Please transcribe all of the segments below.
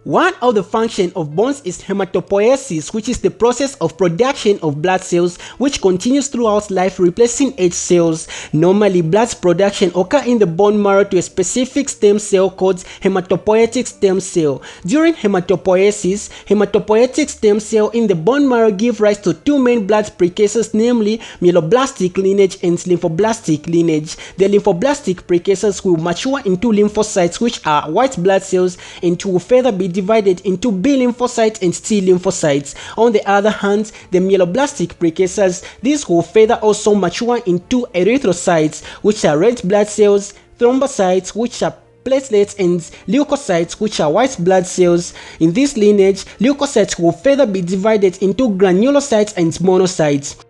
One of the functions of bones is hematopoiesis, which is the process of production of blood cells which continues throughout life, replacing aged cells. Normally, blood production occurs in the bone marrow to a specific stem cell called hematopoietic stem cell. During hematopoiesis, hematopoietic stem cell in the bone marrow give rise to two main blood precursors, namely myeloblastic lineage and lymphoblastic lineage. The lymphoblastic precursors will mature into lymphocytes, which are white blood cells, and will further be divided into B lymphocytes and T lymphocytes. On the other hand, the myeloblastic precursors, these will further also mature into erythrocytes, which are red blood cells, thrombocytes, which are platelets, and leukocytes, which are white blood cells. In this lineage, leukocytes will further be divided into granulocytes and monocytes.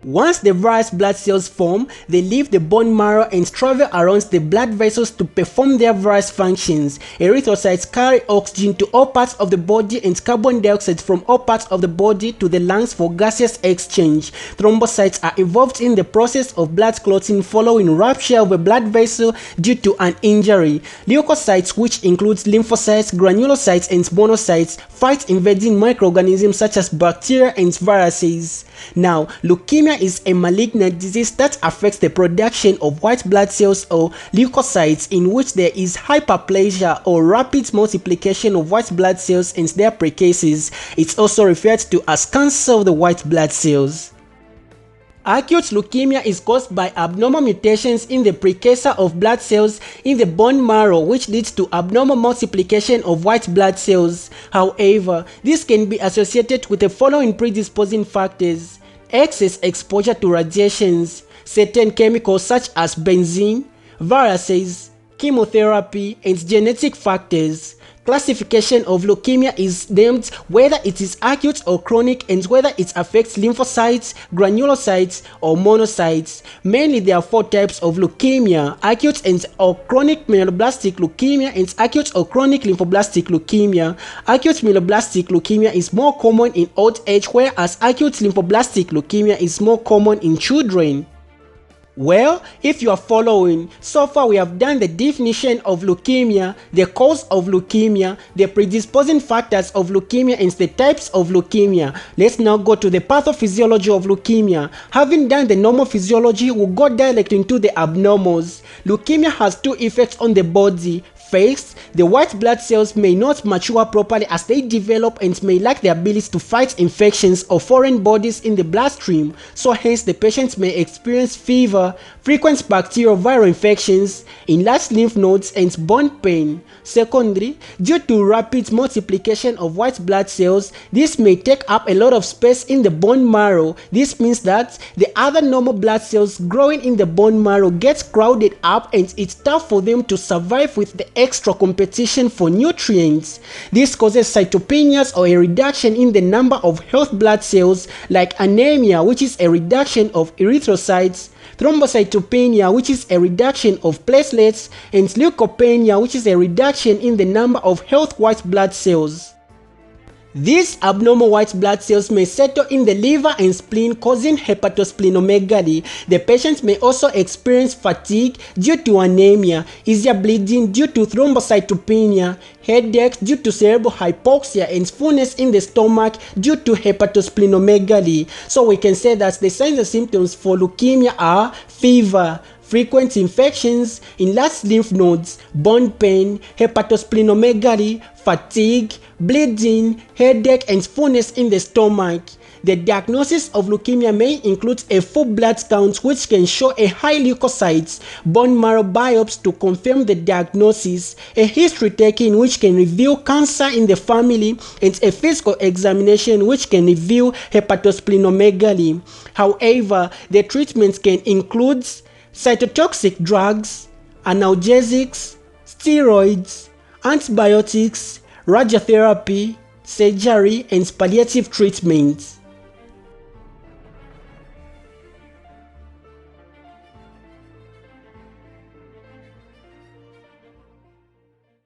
Once the various blood cells form, they leave the bone marrow and travel around the blood vessels to perform their various functions. Erythrocytes carry oxygen to all parts of the body and carbon dioxide from all parts of the body to the lungs for gaseous exchange. Thrombocytes are involved in the process of blood clotting following rupture of a blood vessel due to an injury. Leukocytes, which includes lymphocytes, granulocytes, and monocytes, fight invading microorganisms such as bacteria and viruses. Now, leukemia is a malignant disease that affects the production of white blood cells or leukocytes, in which there is hyperplasia or rapid multiplication of white blood cells and their precursors. It's also referred to as cancer of the white blood cells. Acute leukemia is caused by abnormal mutations in the precursor of blood cells in the bone marrow, which leads to abnormal multiplication of white blood cells. However, this can be associated with the following predisposing factors: excess exposure to radiations, certain chemicals such as benzene, viruses, chemotherapy, and genetic factors. Classification of leukemia is named whether it is acute or chronic and whether it affects lymphocytes, granulocytes, or monocytes. Mainly, there are four types of leukemia: acute and or chronic myeloblastic leukemia and acute or chronic lymphoblastic leukemia. Acute myeloblastic leukemia is more common in old age, whereas acute lymphoblastic leukemia is more common in children. Well, if you are following, so far we have done the definition of leukemia, the cause of leukemia, the predisposing factors of leukemia, and the types of leukemia. Let's now go to the pathophysiology of leukemia. Having done the normal physiology, we'll go directly into the abnormals. Leukemia has two effects on the body. First, the white blood cells may not mature properly as they develop and may lack the ability to fight infections or foreign bodies in the bloodstream, so hence the patient may experience fever, frequent bacterial viral infections, enlarged lymph nodes, and bone pain. Secondly, due to rapid multiplication of white blood cells, this may take up a lot of space in the bone marrow. This means that the other normal blood cells growing in the bone marrow get crowded up, and it's tough for them to survive with the extra competition for nutrients. This causes cytopenias, or a reduction in the number of healthy blood cells, like anemia, which is a reduction of erythrocytes, thrombocytopenia, which is a reduction of platelets, and leukopenia, which is a reduction in the number of healthy white blood cells. These abnormal white blood cells may settle in the liver and spleen, causing hepatosplenomegaly. The patient may also experience fatigue due to anemia, easier bleeding due to thrombocytopenia, headache due to cerebral hypoxia, and fullness in the stomach due to hepatosplenomegaly. So we can say that the signs and symptoms for leukemia are fever, frequent infections, enlarged lymph nodes, bone pain, hepatosplenomegaly, fatigue, bleeding, headache, and fullness in the stomach. The diagnosis of leukemia may include a full blood count, which can show a high leukocytes, bone marrow biopsy to confirm the diagnosis, a history taken which can reveal cancer in the family, and a physical examination which can reveal hepatosplenomegaly. However, the treatments can include cytotoxic drugs, analgesics, steroids, antibiotics, radiotherapy, surgery, and palliative treatments.